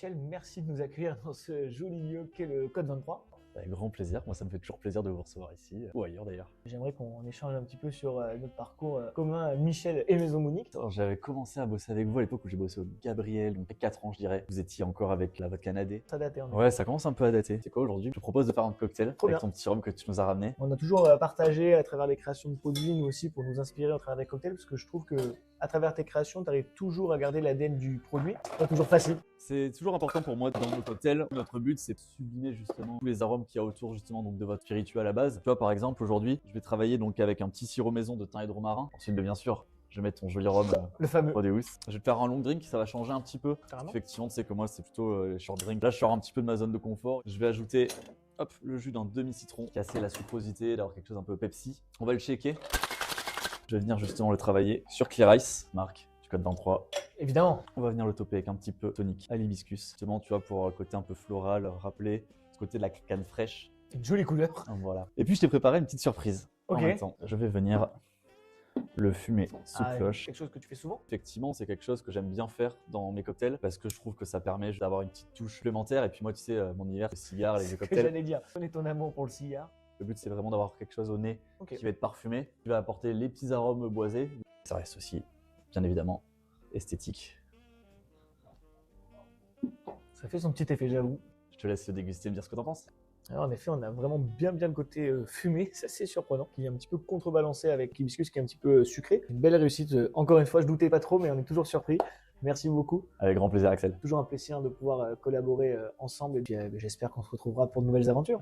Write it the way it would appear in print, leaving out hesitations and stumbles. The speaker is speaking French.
Michel, merci de nous accueillir dans ce joli lieu qu'est le Code 23. Avec grand plaisir, moi ça me fait toujours plaisir de vous recevoir ici, ou ailleurs d'ailleurs. J'aimerais qu'on échange un petit peu sur notre parcours commun, Michel et Maison Monique. J'avais commencé à bosser avec vous à l'époque où j'ai bossé au Gabriel, donc 4 ans je dirais. Vous étiez encore avec la vodka Nadé. Ça datait en effet. Ouais, ça commence un peu à dater. C'est quoi aujourd'hui? Je te propose de faire un cocktail Trop avec bien. ton petit rhum que tu nous as ramené. On a toujours partagé à travers les créations de produits, nous aussi, pour nous inspirer à travers des cocktails, parce que je trouve que à travers tes créations, tu arrives toujours à garder l'ADN du produit. C'est pas toujours facile. C'est toujours important pour moi dans nos cocktails. Notre but c'est de sublimer justement tous les arômes qu'il y a autour justement donc de votre spiritueux à la base. Tu vois par exemple aujourd'hui, je vais travailler donc avec un petit sirop maison de thym et de romarin. Ensuite bien sûr, je vais mettre ton joli rhum Le fameux. Prodeus. Je vais te faire un long drink, ça va changer un petit peu. Carrément. Effectivement, tu sais que moi c'est plutôt les short drinks. Là je sors un petit peu de ma zone de confort. Je vais ajouter hop, le jus d'un demi-citron, casser la sucrosité, d'avoir quelque chose un peu Pepsi. On va le shaker. Je vais venir justement le travailler sur Clear Ice, marque du Code 23. Évidemment. On va venir le toper avec un petit peu tonique à l'hibiscus. Justement, tu vois, pour le côté un peu floral, rappeler ce côté de la canne fraîche. Une jolie couleur. Voilà. Et puis, je t'ai préparé une petite surprise. Ok. En même temps, je vais venir le fumer sous cloche. Quelque chose que tu fais souvent. Effectivement, c'est quelque chose que j'aime bien faire dans mes cocktails parce que je trouve que ça permet d'avoir une petite touche supplémentaire. Et puis moi, tu sais, mon univers, les cigares, les C'est ce que cocktails. j'allais dire. Connais ton amour pour le cigare. Le but, c'est vraiment d'avoir quelque chose au nez Ok. qui va être parfumé. Tu vas apporter les petits arômes boisés. Ça reste aussi, bien évidemment, esthétique. Ça fait son petit effet, j'avoue. Je te laisse le déguster et me dire ce que t'en penses. Alors en effet, on a vraiment bien le côté fumé, c'est assez surprenant, qui est un petit peu contrebalancé avec l'hibiscus qui est un petit peu sucré. Une belle réussite, encore une fois, je doutais pas trop, mais on est toujours surpris. Merci beaucoup. Avec grand plaisir, Axel. Toujours un plaisir de pouvoir collaborer ensemble et puis j'espère qu'on se retrouvera pour de nouvelles aventures.